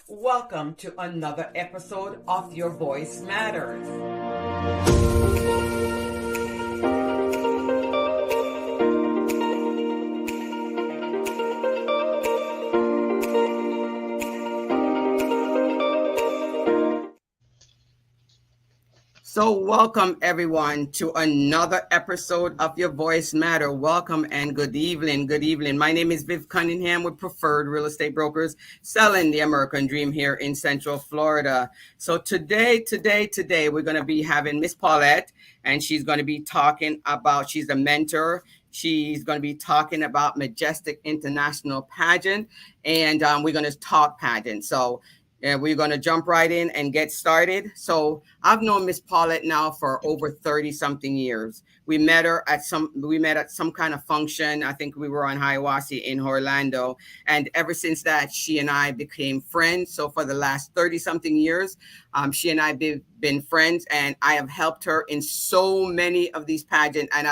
Welcome to another episode of Your Voice Matters. So, welcome everyone to another episode of Your Voice Matter. Welcome and good evening. Good evening. My name is Viv Cunningham with Preferred Real Estate Brokers, selling the American Dream here in Central Florida. So today, we're going to be having Miss Paulette, and she's going to be talking about, she's a mentor. She's going to be talking about Majestic International Pageant, and we're going to talk pageant. So and we're going to jump right in and get started. So I've known Miss Paulette now for over 30 something years. We met at some kind of function. I think we were on Hiawassee in Orlando. And ever since that, she and I became friends. So for the last 30 something years, she and I have been friends, and I have helped her in so many of these pageants, and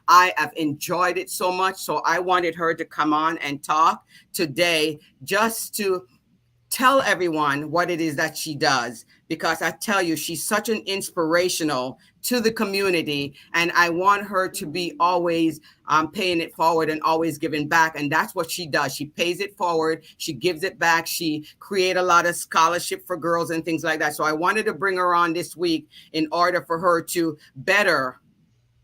I have enjoyed it so much. So I wanted her to come on and talk today, just to tell everyone what it is that she does, because I tell you, she's such an inspirational to the community, and I want her to be always paying it forward and always giving back. And that's what she does. She pays it forward, she gives it back, she create a lot of scholarship for girls and things like that. So I wanted to bring her on this week in order for her to better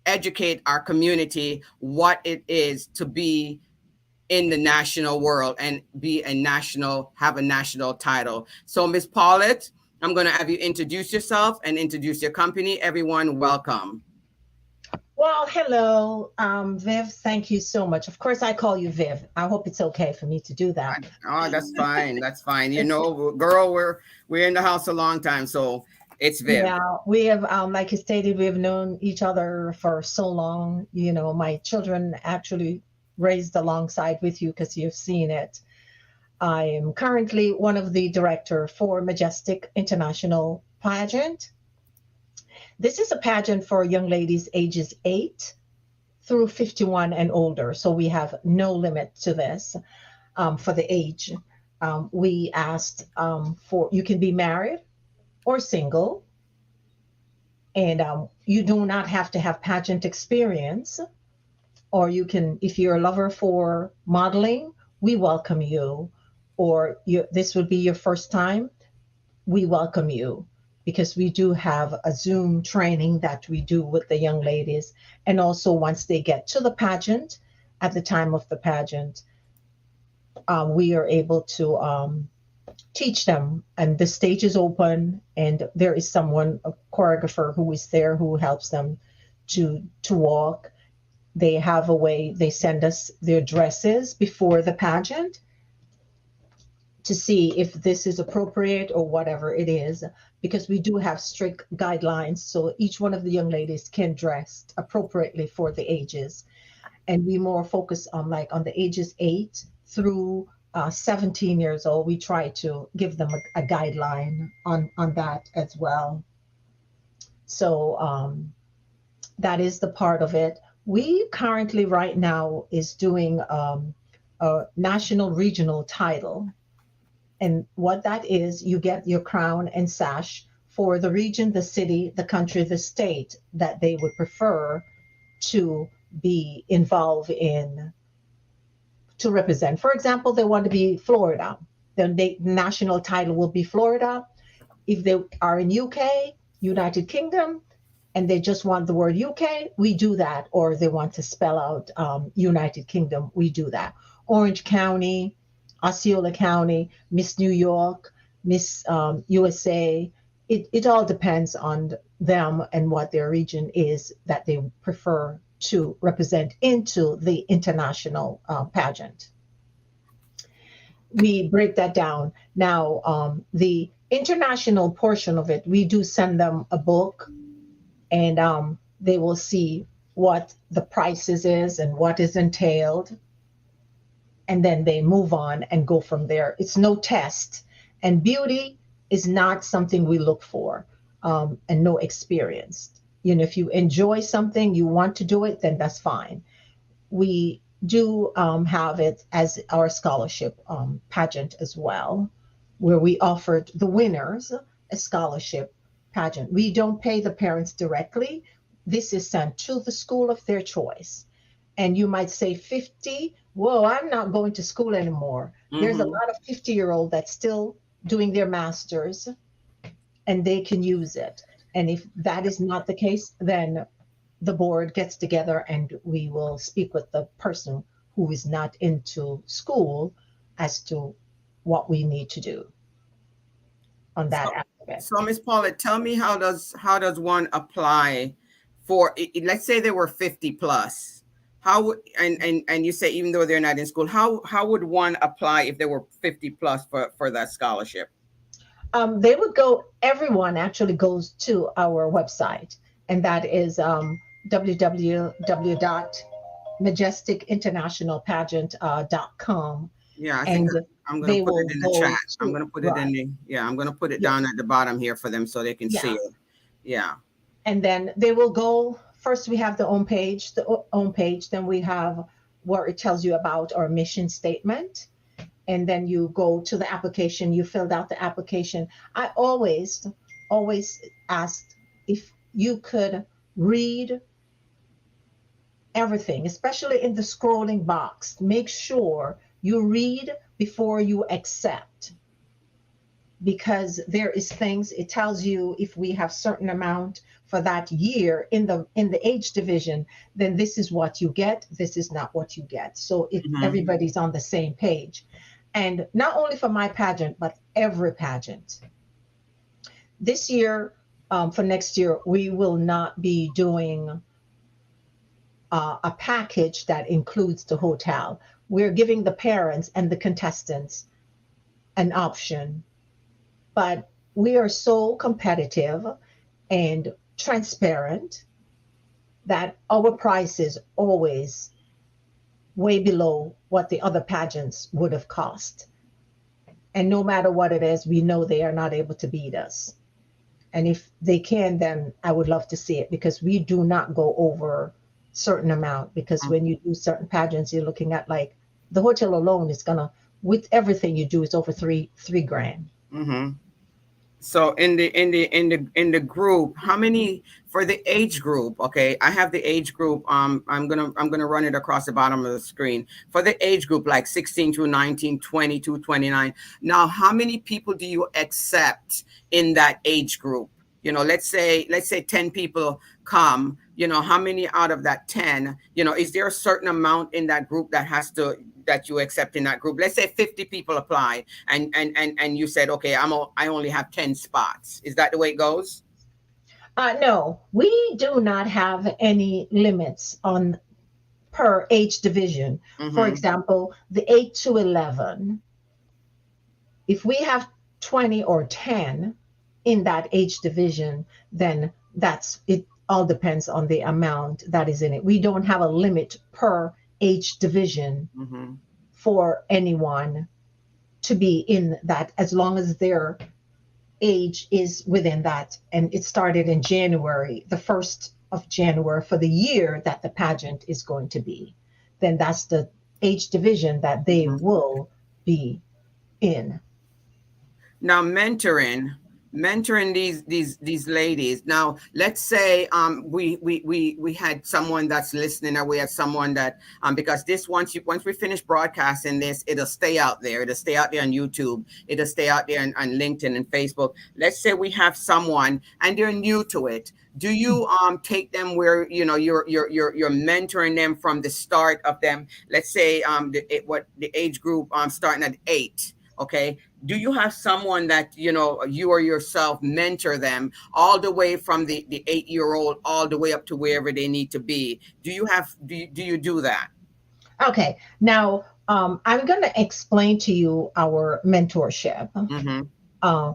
educate our community what it is to be in the national world and have a national title. So Miss Paulette, I'm going to have you introduce yourself and introduce your company. Everyone, welcome. Well, hello, Viv. Thank you so much. Of course, I call you Viv. I hope it's okay for me to do that. Oh, that's fine. That's fine. You know, girl, we're in the house a long time, so it's Viv. Yeah, we have, like you stated, we have known each other for so long. You know, my children actually raised alongside with you because you've seen it. I am currently one of the director for Majestic International Pageant. This is a pageant for young ladies ages 8 through 51 and older. So we have no limit to this for the age. We asked for, you can be married or single, and you do not have to have pageant experience. Or you can, if you're a lover for modeling, we welcome you. Or this would be your first time, we welcome you, because we do have a Zoom training that we do with the young ladies. And also once they get to the pageant, at the time of the pageant, we are able to teach them. And the stage is open, and there is someone, a choreographer who is there who helps them to walk. They have a way, they send us their dresses before the pageant to see if this is appropriate or whatever it is, because we do have strict guidelines. So each one of the young ladies can dress appropriately for the ages. And we more focus on on the ages 8 through 17 years old. We try to give them a guideline on that as well. So that is the part of it. We currently right now is doing a National Regional Title. And what that is, you get your crown and sash for the region, the city, the country, the state that they would prefer to be involved in, to represent. For example, they want to be Florida. The national title will be Florida. If they are in UK, United Kingdom, and they just want the word UK, we do that. Or they want to spell out United Kingdom, we do that. Orange County, Osceola County, Miss New York, Miss USA. It all depends on them and what their region is that they prefer to represent into the international pageant. We break that down. Now, the international portion of it, we do send them a book, and they will see what the prices is and what is entailed. And then they move on and go from there. It's no test. And beauty is not something we look for, and no experience. You know, if you enjoy something, you want to do it, then that's fine. We do have it as our scholarship pageant as well. where we offered the winners a scholarship pageant. We don't pay the parents directly. This is sent to the school of their choice. And you might say 50, whoa, I'm not going to school anymore. There's a Mm-hmm. lot of 50-year-old that's still doing their masters and they can use it. And if that is not the case, then the board gets together and we will speak with the person who is not into school as to what we need to do on that So, aspect. so Miss Paulette, tell me how does one apply for let's say they were 50 plus. How would and you say even though they're not in school, how would one apply if they were 50 plus for that scholarship? They would go, everyone actually goes to our website, and that is www.majesticinternationalpageant.com. Yeah, I think And I'm gonna they put it will in the chat. go I'm to, gonna put it right. in the yeah, I'm gonna put it Yeah. down at the bottom here for them so they can see Yeah. it. Yeah. And then they will go, first we have the home page, then we have where it tells you about our mission statement. And then you go to the application, you filled out the application. I always asked if you could read everything, especially in the scrolling box. Make sure you read before you accept, because there is things it tells you if we have certain amount for that year in the age division, then this is what you get, this is not what you get, so if Mm-hmm. everybody's on the same page. And not only for my pageant but every pageant this year, for next year we will not be doing a package that includes the hotel. We're giving the parents and the contestants an option, but we are so competitive and transparent that our price is always way below what the other pageants would have cost. And no matter what it is, we know they are not able to beat us. And if they can, then I would love to see it, because we do not go over certain amount, because when you do certain pageants, you're looking at, like, the hotel alone is gonna, with everything you do, it's over three grand. Mm-hmm. So in the group, how many for the age group? Okay, I have the age group. I'm gonna run it across the bottom of the screen for the age group, like 16 through 19, 20 to 29. Now, how many people do you accept in that age group? Let's say 10 people come. How many out of that 10? Is there a certain amount in that group that you accept in that group? Let's say 50 people apply, and you said, okay, I only have 10 spots. Is that the way it goes? No, we do not have any limits on per age division. For Mm-hmm. example, the 8 to 11, if we have 20 or 10 in that age division, then that's it. All depends on the amount that is in it. We don't have a limit per age division Mm-hmm. for anyone to be in that, as long as their age is within that. And it started in January, the 1st of January for the year that the pageant is going to be. Then that's the age division that they Mm-hmm. will be in. Now, mentoring these ladies. Now, let's say we had someone that's listening, or we had someone that because this once we finish broadcasting this, it'll stay out there. It'll stay out there on YouTube. It'll stay out there on LinkedIn and Facebook. Let's say we have someone and they're new to it. Do you take them where you're mentoring them from the start of them? Let's say the age group starting at 8. Okay, do you have someone that you or yourself mentor them all the way from the 8-year-old all the way up to wherever they need to be? Do you do that? Okay, now I'm going to explain to you our mentorship. Mm-hmm. Uh,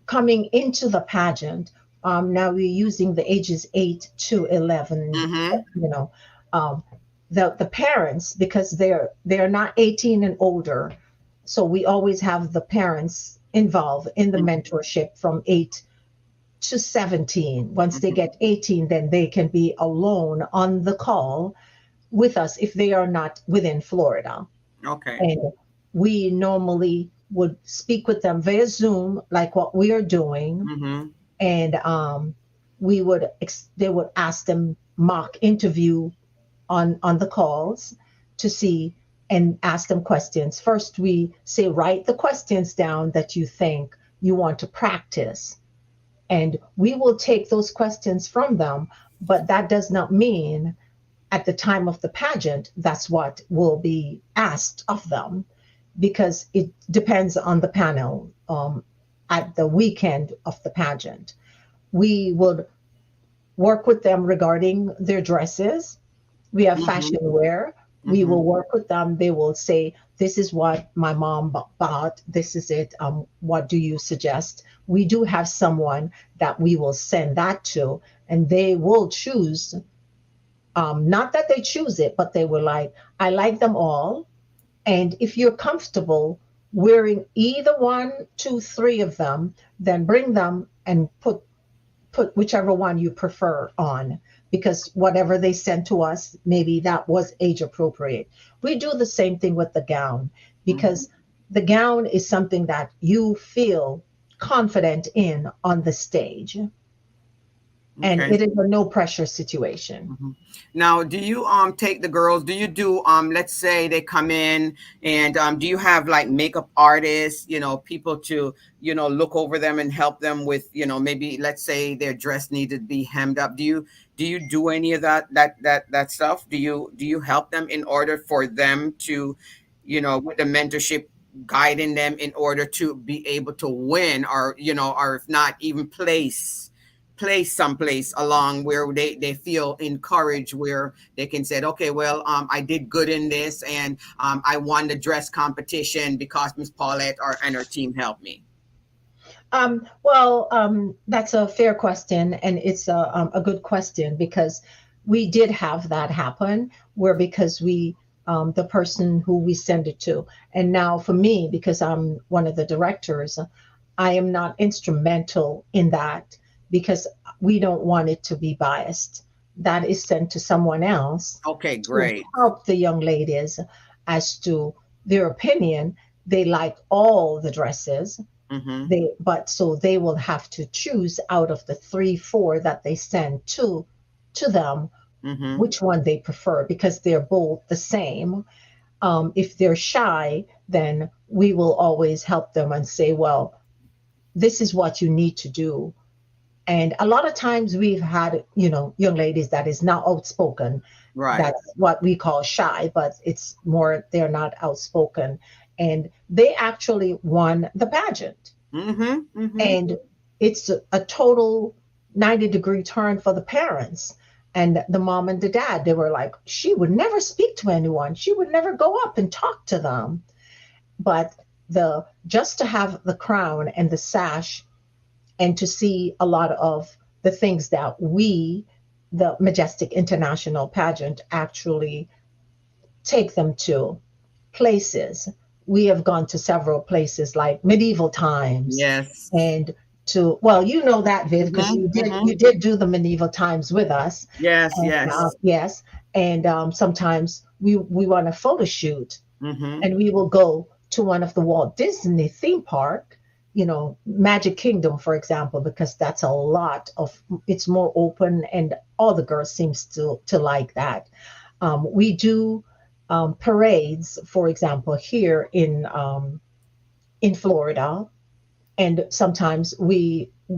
Coming into the pageant, now we're using the ages 8 to 11. Mm-hmm. You know, um, the parents, because they're not 18 and older, so we always have the parents involved in the mentorship from 8 to 17. Once they Mm-hmm. get 18, then they can be alone on the call with us if they are not within Florida. Okay. And we normally would speak with them via Zoom, like what we are doing, Mm-hmm. and they would ask them mock interview on the calls to see and ask them questions. First, we say write the questions down that you think you want to practice, and we will take those questions from them. But that does not mean at the time of the pageant that's what will be asked of them, because it depends on the panel. At the weekend of the pageant, we would work with them regarding their dresses. We have Mm-hmm. fashion wear. We Mm-hmm. will work with them. They will say, "This is what my mom bought. This is it. What do you suggest?" We do have someone that we will send that to, and they will choose. Not that they choose it, but they were like, "I like them all, and if you're comfortable wearing either one, two, three of them, then bring them and put whichever one you prefer on, because whatever they sent to us, maybe that was age appropriate." We do the same thing with the gown, Mm-hmm. because the gown is something that you feel confident in on the stage, and Okay. it is a no pressure situation. Mhm. Now, do you take the girls? Do you do let's say they come in and do you have like makeup artists, people to, look over them and help them with, maybe let's say their dress needed to be hemmed up. Do you do any of that stuff? Do you help them in order for them to, with the mentorship guiding them in order to be able to win, or or if not even place someplace along where they feel encouraged, where they can say, okay, well, I did good in this, and I won the dress competition because Miss Paulette and her team helped me. Well, that's a fair question, and it's a good question, because we did have that happen, where because the person who we send it to, and now for me, because I'm one of the directors, I am not instrumental in that, because we don't want it to be biased. That is sent to someone else Okay, to great. help the young ladies as to their opinion. They like all the dresses, Mm-hmm. but so they will have to choose out of the three, four that they send to them, Mm-hmm. which one they prefer, because they're both the same. If they're shy, then we will always help them and say, well, this is what you need to do. And a lot of times we've had, young ladies that is not outspoken. Right. That's what we call shy, but it's more they're not outspoken. And they actually won the pageant. Mm-hmm. Mm-hmm. And it's a total 90-degree turn for the parents. And the mom and the dad, they were like, she would never speak to anyone. She would never go up and talk to them. But the just to have the crown and the sash, and to see a lot of the things that the Majestic International Pageant, actually take them to places. We have gone to several places like medieval times, Yes. and well, you know that, Viv, because Mm-hmm. you Mm-hmm. did do the medieval times with us. Yes. And Yes. yes, and sometimes we want a photo shoot, Mm-hmm. and we will go to one of the Walt Disney theme park, Magic Kingdom, for example, because that's a lot of, it's more open, and all the girls seems to like that. We do parades, for example, here in Florida, and sometimes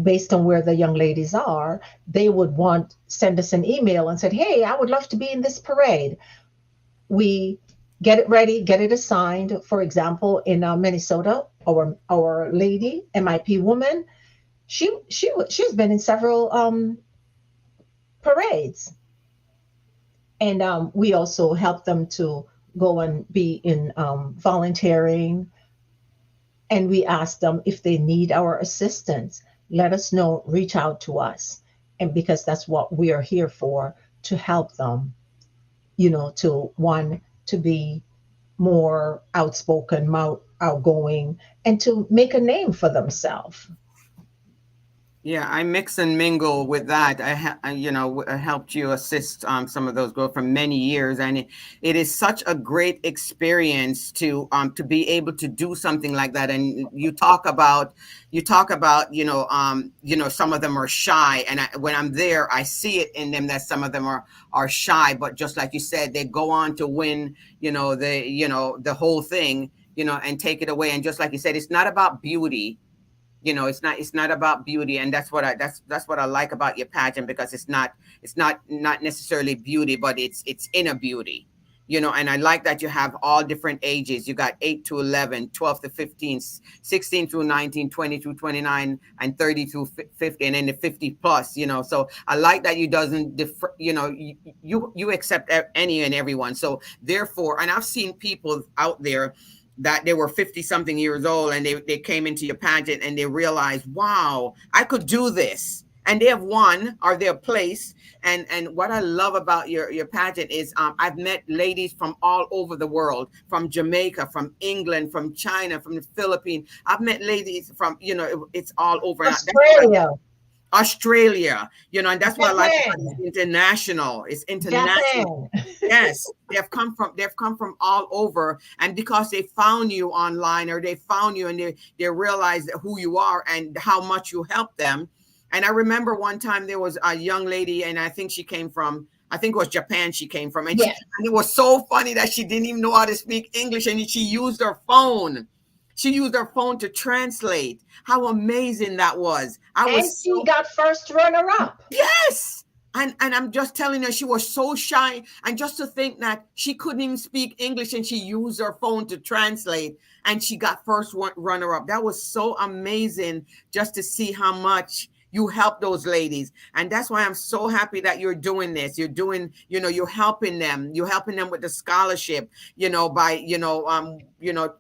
based on where the young ladies are, they would send us an email and said, "Hey, I would love to be in this parade." We get it ready, get it assigned. For example, in Minnesota, our lady MIP woman, she's been in several parades, and we also help them to go and be in volunteering, and we ask them if they need our assistance. Let us know, reach out to us, and because that's what we are here for, to help them, to one, to be more outspoken, more outgoing, and to make a name for themselves. Yeah, I mix and mingle with that. I helped you assist some of those girls for many years, and it is such a great experience to be able to do something like that. And you talk about some of them are shy, and when I'm there, I see it in them that some of them are shy. But just like you said, they go on to win, the whole thing, and take it away. And just like you said, it's not about beauty. It's not about beauty, and that's what I like about your pageant, because it's not necessarily beauty, but it's inner beauty. And I like that you have all different ages. You got 8 to 11, 12 to 15, 16 through 19, 20 through 29, and 30 through 50, and then the 50 plus. So I like that you doesn't differ. You accept any and everyone. So therefore, and I've seen people out there that they were 50 something years old, and they came into your pageant and they realized, wow, I could do this. And they have won, or they're placed. And what I love about your pageant is, I've met ladies from all over the world, from Jamaica, from England, from China, from the Philippines. I've met ladies from, it's all over. And that's what Australia, Australia, and that's what I like about it. Japan, It's international. It's international. Japan. Yes, they've come from all over, and because they found you online, or they found you and they realized who you are and how much you help them. And I remember one time there was a young lady, and I think it was Japan she came from, and Yes. it was so funny that she didn't even know how to speak English, and she used her phone. She used her phone to translate. How amazing that was! I And was she so got first runner up. Yes. And I'm just telling her, she was so shy. And just to think that she couldn't even speak English, and she used her phone to translate, and she got first runner up. That was so amazing, just to see how much you help those ladies. And that's why I'm so happy that you're doing this. You're helping them. You're helping them with the scholarship, by,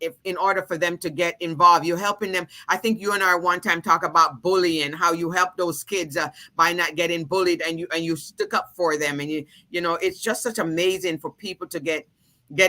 if in order for them to get involved, you're helping them. I think you and I one time talk about bullying, how you help those kids, by not getting bullied, and you stick up for them. And it's just such amazing for people to get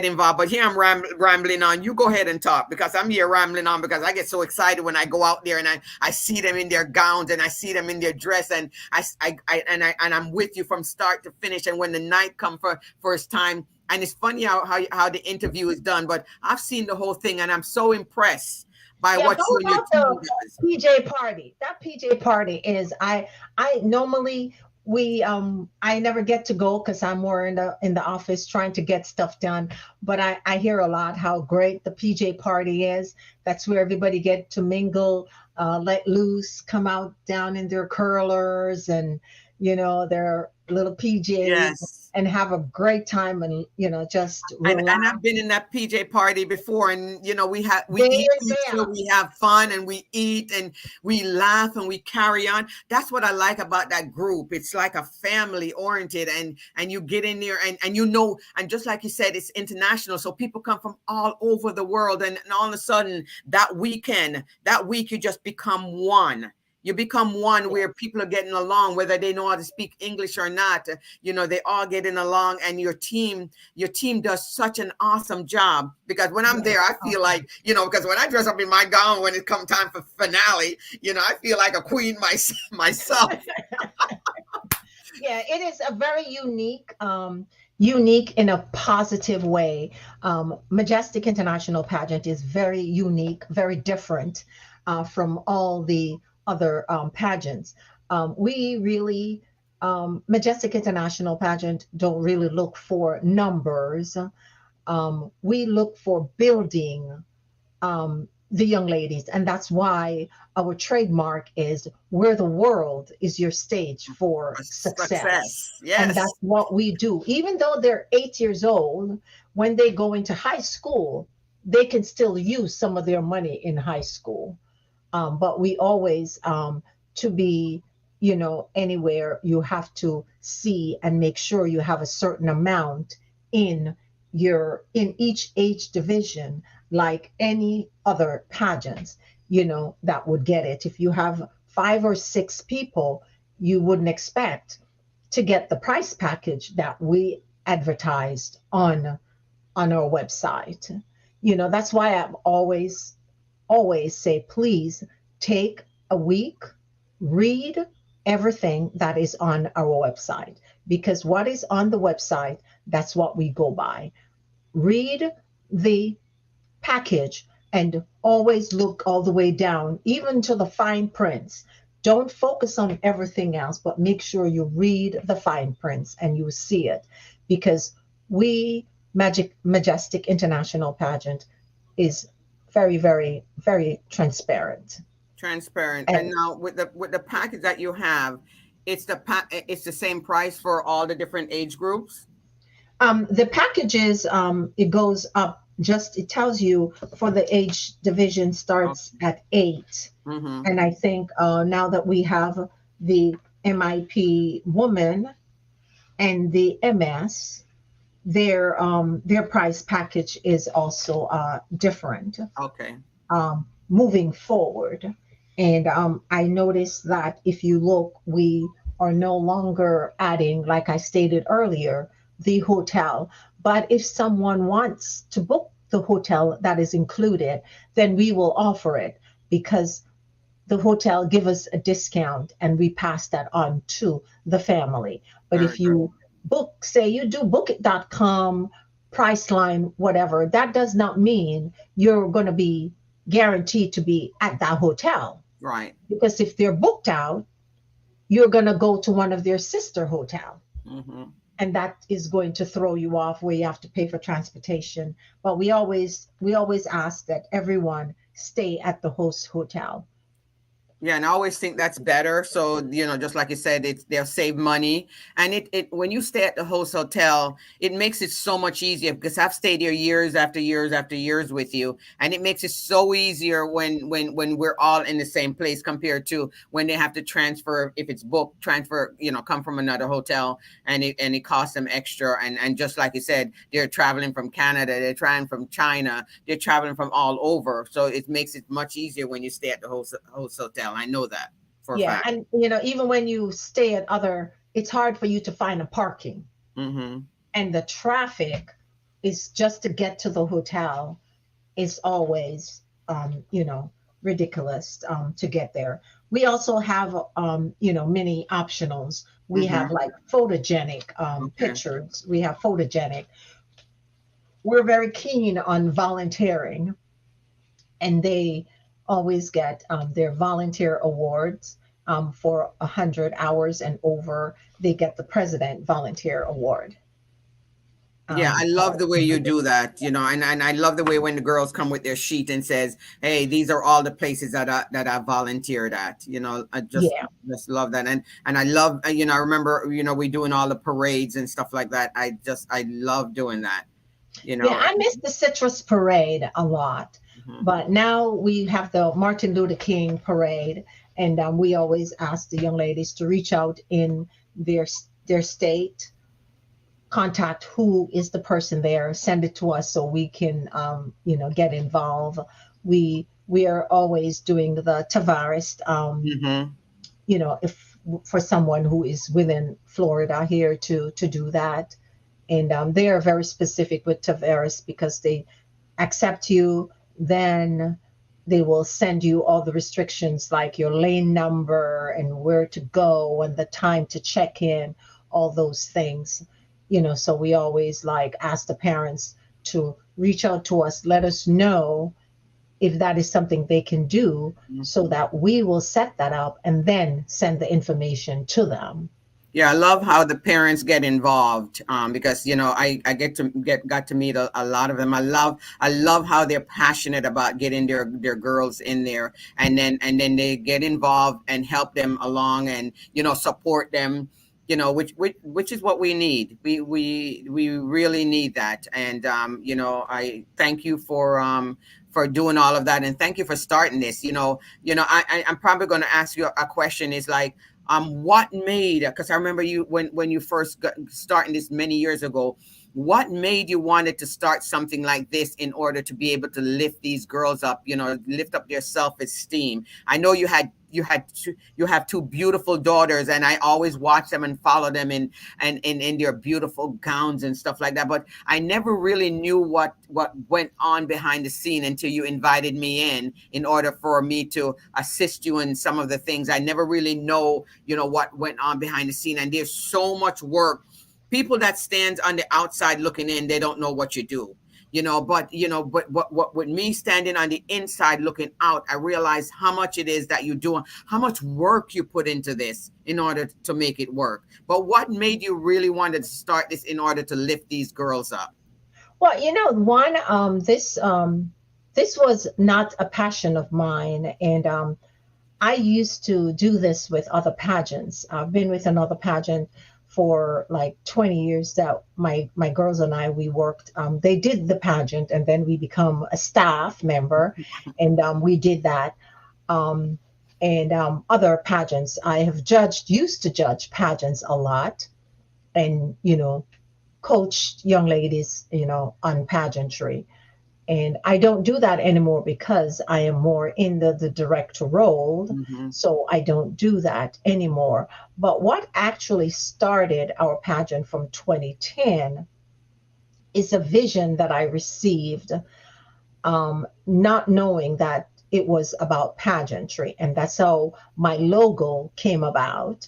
involved. But here I'm rambling on. You go ahead and talk, because I'm here rambling on, because I get so excited when I go out there, and I see them in their gowns, and I see them in their dress, and I'm with you from start to finish. And when the night come for first time, and it's funny how the interview is done, but I've seen the whole thing, and I'm so impressed by Yeah, what how you and your about the team does. PJ party? That PJ party is I normally we I never get to go because I'm more in the office trying to get stuff done. But I hear a lot how great the PJ party is. That's where everybody get to mingle, let loose, come out down in their curlers and their little PJs Yes. and have a great time and just And relax. I've been in that PJ party before, and we There, eat pizza, there. we have fun, and we eat, and we laugh, and we carry on. That's what I like about that group. It's like a family oriented, and you get in there, and just like you said, it's international, so people come from all over the world, and all of a sudden that week, you just become one. You become one, where people are getting along, whether they know how to speak English or not. They all getting along, and your team does such an awesome job, because when I'm there, Yes. I feel like, because when I dress up in my gown, when it come time for finale, I feel like a queen myself. Yeah, it is a very unique in a positive way. Majestic International Pageant is very unique, very different from all the other pageants. We really Majestic International Pageant don't really look for numbers. We look for building the young ladies. And that's why our trademark is where the world is your stage for success. Success, And yes. that's what we do. Even though they're 8 years old, when they go into high school, they can still use some of their money in high school. But we always, to be, anywhere, you have to see and make sure you have a certain amount in in each age division, like any other pageants, that would get it. If you have 5 or 6 people, you wouldn't expect to get the price package that we advertised on our website. That's why I always say, please take a week, read everything that is on our website, because what is on the website, that's what we go by. Read the package and always look all the way down, even to the fine prints. Don't focus on everything else, but make sure you read the fine prints and you see it, because we, Majestic International Pageant, is very, very, very transparent. Transparent. And And now with the package that you have, it's the same price for all the different age groups. the packages, it goes up. Just it tells you for the age division starts at 8, Mm-hmm. and I think now that we have the MIP woman and the MS, their price package is also different, Okay. moving forward. And I noticed that if you look, we are no longer adding, like I stated earlier, the hotel. But if someone wants to book the hotel that is included, then we will offer it, because the hotel give us a discount and we pass that on to the family. But Very if good. you book, say you do bookit.com, Priceline, whatever, that does not mean you're going to be guaranteed to be at that hotel. Right. Because if they're booked out, you're going to go to one of their sister hotel, Mm-hmm. and that is going to throw you off, where you have to pay for transportation. But we always ask that everyone stay at the host hotel. Yeah, and I always think that's better. So, just like you said, they'll save money. And it when you stay at the host hotel, it makes it so much easier, because I've stayed here years after years after years with you. And it makes it so easier when we're all in the same place, compared to when they have to transfer, if it's booked, transfer, come from another hotel, and it costs them extra. And just like you said, they're traveling from Canada, they're traveling from China, they're traveling from all over. So it makes it much easier when you stay at the host hotel. I know that for a Yeah, fact. and even when you stay at other, it's hard for you to find a parking, Mm-hmm. and the traffic is just to get to the hotel is always, ridiculous to get there. We also have, many optionals. We have Mm-hmm. like photogenic Okay. pictures. We have photogenic. We're very keen on volunteering, and they always get their volunteer awards for 100 hours and over. They get the President Volunteer Award. Yeah, I love the way you do that, and I love the way when the girls come with their sheet and says, "Hey, these are all the places that I volunteered at." I just Yeah, just love that, and I love, I remember, we doing all the parades and stuff like that. I love doing that. You yeah. know. I miss the Citrus Parade a lot, Mhm. but now we have the Martin Luther King Parade, and we always ask the young ladies to reach out in their state, contact who is the person there, send it to us so we can get involved. We are always doing the Tavares, Mhm. if for someone who is within Florida here to do that. And they are very specific with Tavares, because they accept you, then they will send you all the restrictions, like your lane number and where to go and the time to check in, all those things. So we always like ask the parents to reach out to us, let us know if that is something they can do, so Mhm. that we will set that up and then send the information to them. Yeah, I love how the parents get involved, because I got to meet a lot of them. I love how they're passionate about getting their girls in there, and then they get involved and help them along, and support them, which is what we need. We really need that. And I thank you for doing all of that, and thank you for starting this. I'm probably going to ask you a question, is like, what made, because I remember you when you first got starting this many years ago, What made you wanted to start something like this in order to be able to lift these girls up, lift up their self-esteem? I know you have two beautiful daughters, and I always watch them and follow them in their beautiful gowns and stuff like that. But I never really knew what went on behind the scene until you invited me in order for me to assist you in some of the things. I never really know, what went on behind the scene. And there's so much work. People that stands on the outside looking in, they don't know what you do. But what with me standing on the inside looking out, I realize how much it is that you do, how much work you put into this in order to make it work. But what made you really want to start this in order to lift these girls up? Well, one, this was not a passion of mine, and I used to do this with other pageants. I've been with another pageant for like 20 years that my girls and I, we worked. They did the pageant, and then we become a staff member, and we did that. Um, and other pageants, I have used to judge pageants a lot, and coached young ladies, on pageantry. And I don't do that anymore because I am more in the director role. Mm-hmm. So I don't do that anymore. But what actually started our pageant from 2010 is a vision that I received, not knowing that it was about pageantry. And that's how my logo came about.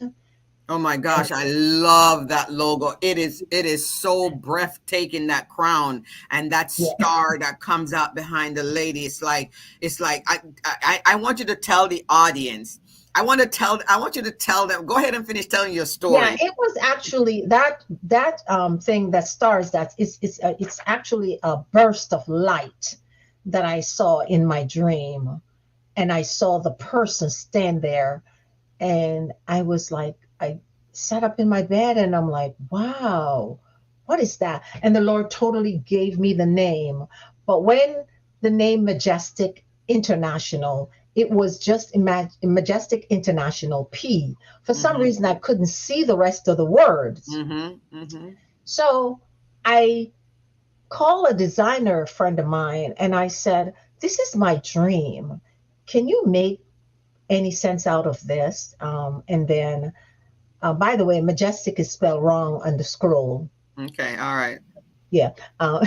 Oh my gosh, I love that logo. It is so breathtaking, that crown and that Yeah. star that comes out behind the lady. It's like I want you to tell the audience. I want you to tell them. Go ahead and finish telling your Yeah, story. it was actually that thing that stars, that it's actually a burst of light that I saw in my dream, and I saw the person stand there, and I was like, I sat up in my bed and I'm like, wow, what is that? And the Lord totally gave me the name. But when the name Majestic International, it was just Majestic International P. For some Mm-hmm. reason, I couldn't see the rest of the words. Mm-hmm. Mm-hmm. So I called a designer friend of mine and I said, this is my dream. Can you make any sense out of this? And then by the way, Majestic is spelled wrong on the scroll. Okay. All right. Yeah. Uh,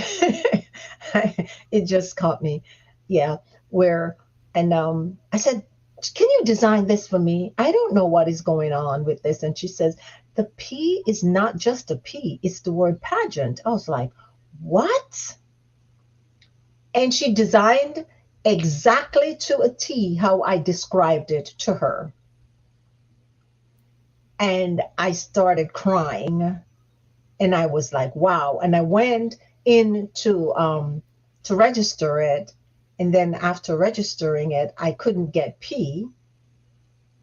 it just caught me. Yeah. Where, and I said, can you design this for me? I don't know what is going on with this. And she says, the P is not just a P, it's the word pageant. I was like, what? And she designed exactly to a T how I described it to her. And I started crying, and I was like, wow. And I went in to register it, and then after registering it, I couldn't get P.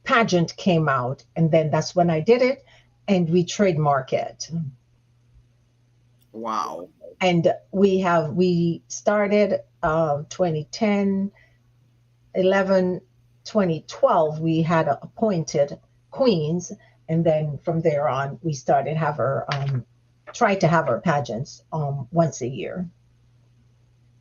Pageant came out, and then that's when I did it, and we trademark it. Wow. And we started 2010, 11, 2012. We had appointed queens, and then from there on, we started have her try to have our pageants once a year.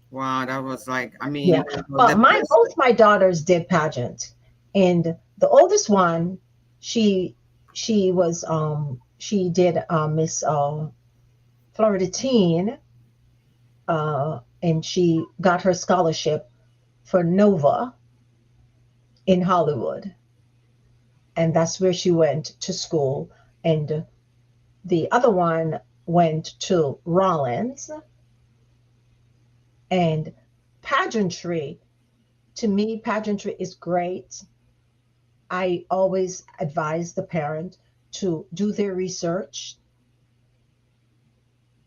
Wow. That was like, I Yeah, mean, but the my best. both my daughters did pageant, and the oldest one, she she did Miss Florida Teen, and she got her scholarship for Nova in Hollywood, and that's where she went to school. And the other one went to Rollins. And pageantry, to me, pageantry is great. I always advise the parent to do their research,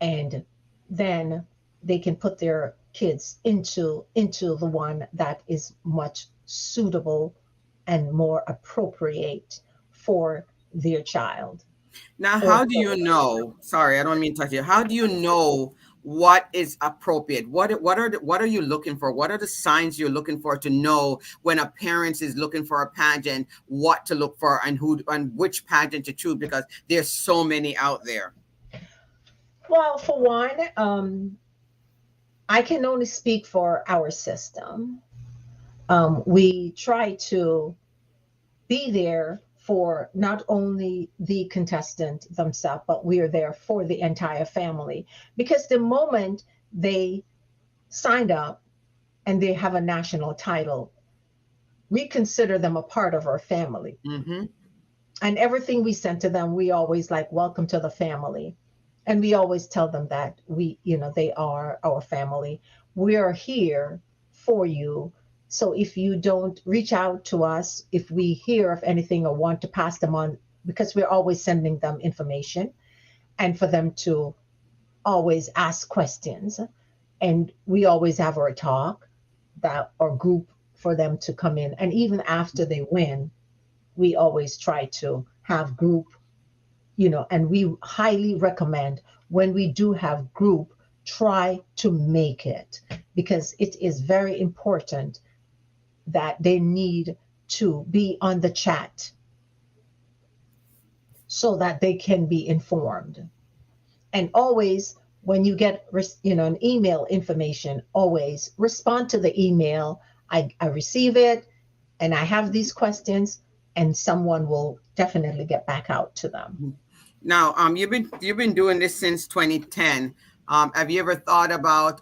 and then they can put their kids into the one that is much suitable and more appropriate for their child. Now, Or how do you know? Sorry, I don't mean to touch you. How do you know what is appropriate? What are you looking for? What are the signs you're looking for to know when a parent is looking for a pageant, what to look for and who and which pageant to choose? Because there's so many out there. Well, for one, I can only speak for our system. We try to be there for not only the contestant themselves, but we are there for the entire family. Because the moment they signed up and they have a national title, we consider them a part of our family. Mm-hmm. And everything we send to them, we always like, welcome to the family. And we always tell them that they are our family. We are here for you. So if you don't reach out to us, if we hear of anything or want to pass them on, because we're always sending them information and for them to always ask questions. And we always have our talk that or group for them to come in. And even after they win, we always try to have group, and we highly recommend when we do have group, try to make it because it is very important that they need to be on the chat so that they can be informed. And always when you get an email information, always respond to the email. I receive it and I have these questions, and someone will definitely get back out to them. Now, you've been doing this since 2010. Have you ever thought about,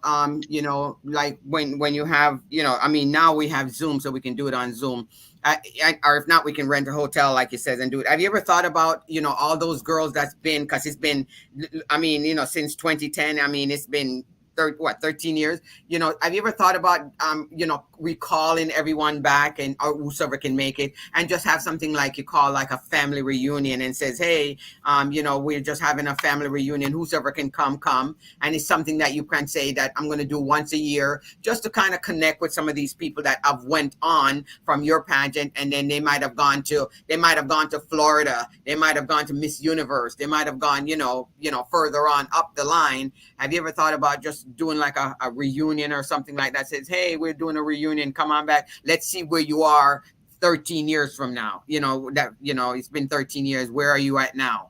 like when you have, I mean, now we have Zoom, so we can do it on Zoom, or if not, we can rent a hotel, like it says, and do it. Have you ever thought about, all those girls that's been, because it's been, I mean, since 2010. I mean, it's been 13 years. Have you ever thought about, recalling everyone back and or whosoever can make it, and just have something like you call like a family reunion and says, hey, we're just having a family reunion. Whosoever can come, and it's something that you can say that I'm going to do once a year, just to kind of connect with some of these people that have went on from your pageant, and then they might have gone to Florida, they might have gone to Miss Universe, they might have gone, further on up the line. Have you ever thought about just doing like a reunion or something like that? Says, hey, we're doing a reunion, come on back, let's see where you are 13 years from now. It's been 13 years, where are you at now?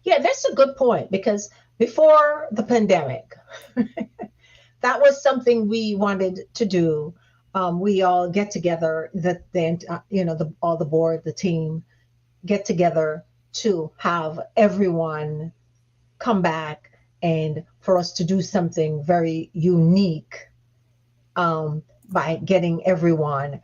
Yeah, that's a good point because before the pandemic, that was something we wanted to do. We all get together, all the board, the team get together to have everyone come back and for us to do something very unique by getting everyone.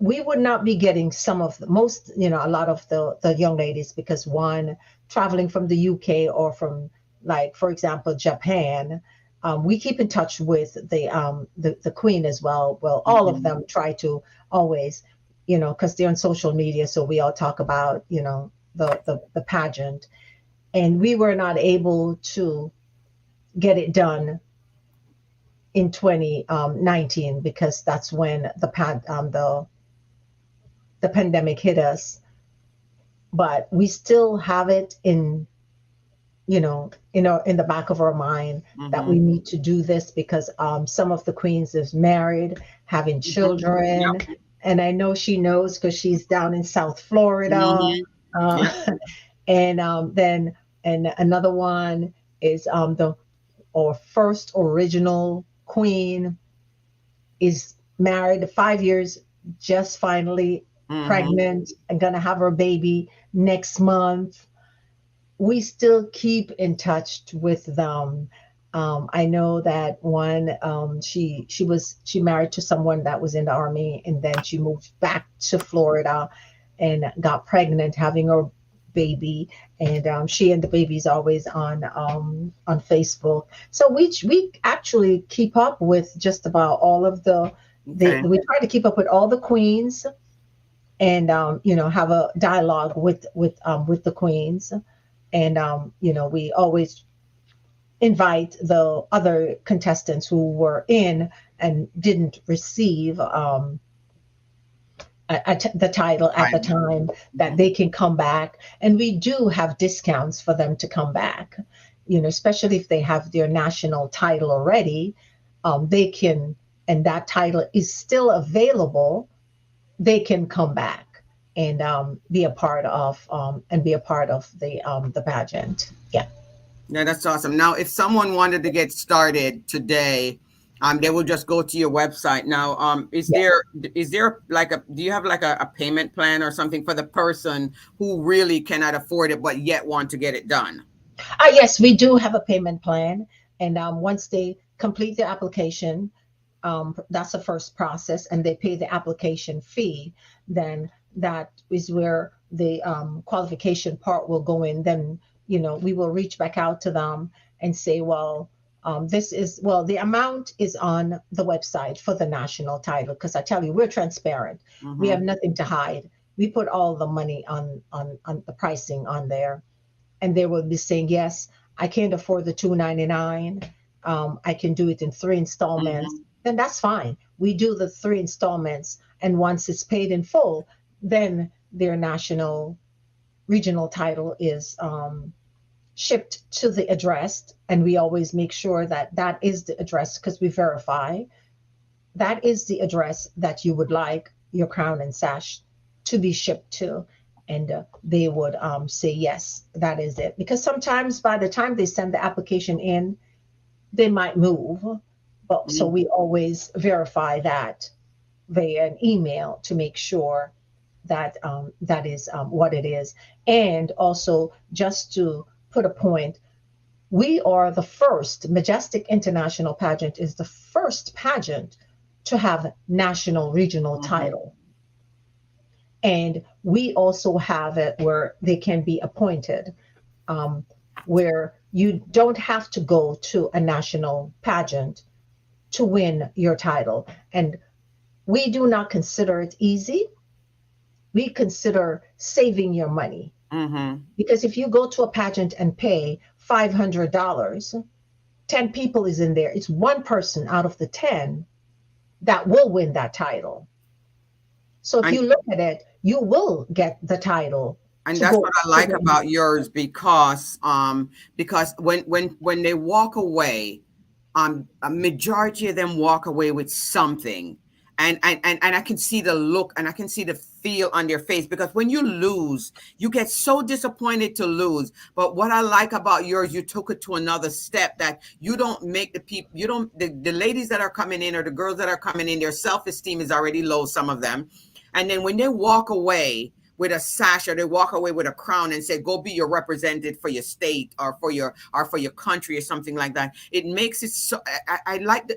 We would not be getting some of the most, a lot of the young ladies because one, traveling from the UK or from, like, for example, Japan. We keep in touch with the Queen as well. Well, all of them try to always, because they're on social media. So we all talk about, the pageant. And we were not able to get it done in 2019 because that's when the pandemic hit us. But we still have it in the back of our mind that we need to do this because some of the queens is married, having children, Yep. and I know she knows because she's down in South Florida. Yep. Then and another one is the or first original queen is married 5 years, just finally pregnant and gonna have her baby next month. We still keep in touch with them. I know that one, she married to someone that was in the army, and then she moved back to Florida and got pregnant, having her baby, and she and the baby's always on Facebook. So we actually keep up with just about all of we try to keep up with all the queens, and have a dialogue with the queens, and we always invite the other contestants who were in and didn't receive the title at the time that they can come back, and we do have discounts for them to come back, especially if they have their national title already. They can, and that title is still available, they can come back and be a part of the pageant. Yeah. Yeah, that's awesome. Now, if someone wanted to get started today, they will just go to your website. Now, is there like do you have like a payment plan or something for the person who really cannot afford it but yet want to get it done? Yes, we do have a payment plan. And once they complete the application, that's the first process, and they pay the application fee, then that is where the qualification part will go in. Then, we will reach back out to them and say, well, the amount is on the website for the national title. Because I tell you, we're transparent. We have Mm-hmm. nothing to hide. We put all the money on the pricing on there, and they will be saying, yes, I can't afford the 299. I can do it in three installments. Mm-hmm. Then that's fine. We do the three installments, and once it's paid in full, then their national regional title is shipped to the address. And we always make sure that that is the address, because we verify that is the address that you would like your crown and sash to be shipped to. And they would say, yes, that is it. Because sometimes by the time they send the application in, they might move. But so we always verify that via an email to make sure that that is what it is. And also, just to put a point, we are the first, Majestic International Pageant is the first pageant to have national regional Mm-hmm. title. And we also have it where they can be appointed, um, where you don't have to go to a national pageant to win your title. And we do not consider it easy. We consider saving your money. Mm-hmm. Because if you go to a pageant and pay $500, 10 people is in there. It's one person out of the 10 that will win that title. So if And you look at it, you will get the title to that's go what I to like the. about yours, because when they walk away, a majority of them walk away with something. And I can see the look and I can see the feel on their face, because when you lose, you get so disappointed to lose. But what I like about yours, you took it to another step, that you don't make the people, you don't, the ladies that are coming in or the girls that are coming in, their self-esteem is already low, some of them. And then when they walk away with a sash, or they walk away with a crown and say, go be your representative for your state or for your country or something like that, it makes it so, I like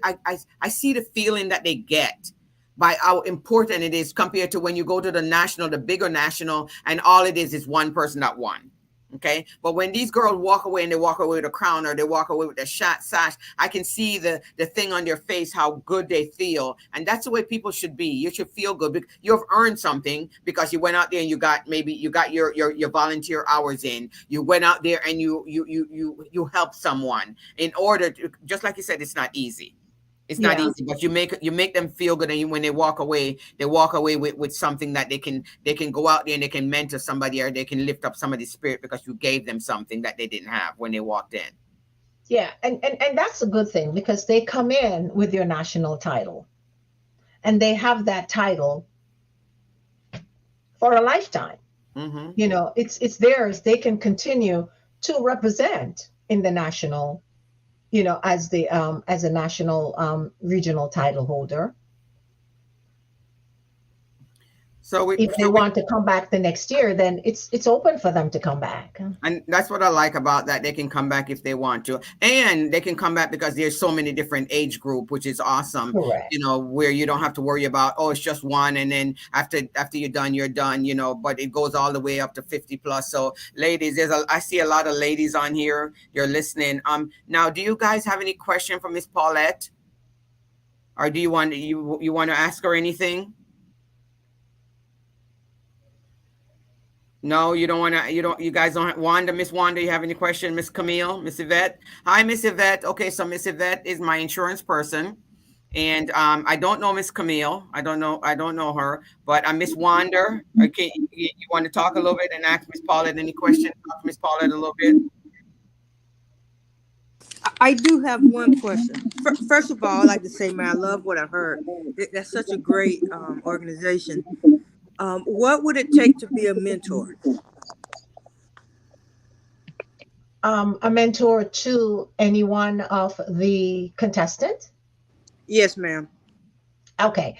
I see the feeling that they get by how important it is, compared to when you go to the national, the bigger national, and all it is one person that won. Okay, but when these girls walk away and they walk away with a crown, or they walk away with a shot sash, I can see the thing on their face, how good they feel. And that's the way people should be. You should feel good because you've earned something, because you went out there and you got, maybe you got your volunteer hours in. You went out there and you helped someone. In order to, just like you said, it's not easy. It's not Yeah, easy, but you make them feel good, and when they walk away with something that they can go out there and they can mentor somebody, or they can lift up somebody's spirit, because you gave them something that they didn't have when they walked in. yeah, and that's a good thing, because they come in with your national title, and they have that title for a lifetime. Mm-hmm. It's theirs. They can continue to represent in the national, as a national regional title holder. So we If they so we want to come back the next year, then it's open for them to come back. And that's what I like about that. They can come back if they want to, and they can come back because there's so many different age group, which is awesome. Correct. Where you don't have to worry about, oh, it's just one, and then after you're done, you're done. But it goes all the way up to 50 plus. So, ladies, I see a lot of ladies on here. You're listening. Now, do you guys have any question for Miss Paulette, or do you want to ask her anything? No, you don't want to. You guys don't. Wanda, Miss Wanda, you have any question? Miss Camille, Miss Yvette. Hi, Miss Yvette. Okay, so Miss Yvette is my insurance person, and I don't know Miss Camille. I don't know her, but Miss Wanda. Okay, you want to talk a little bit and ask Miss Paulette any question? Talk to Miss Paulette a little bit. I do have one question. First of all, I'd like to say, man, I love what I heard. That's such a great organization. What would it take to be a mentor? A mentor to any one of the contestants? Yes, ma'am. Okay.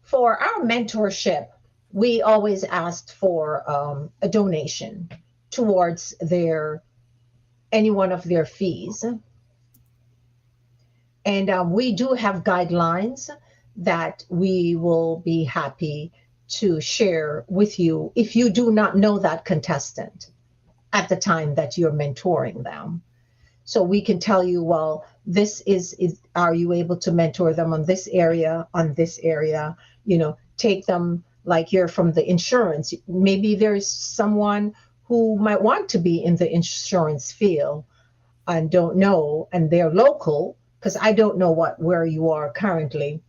For our mentorship, we always asked for a donation towards their any one of their fees. And we do have guidelines that we will be happy to share with you if you do not know that contestant at the time that you're mentoring them. So we can tell you, well, this is are you able to mentor them on this area, take them like you're from the insurance. Maybe there's someone who might want to be in the insurance field and don't know, and they're local, because I don't know where you are currently.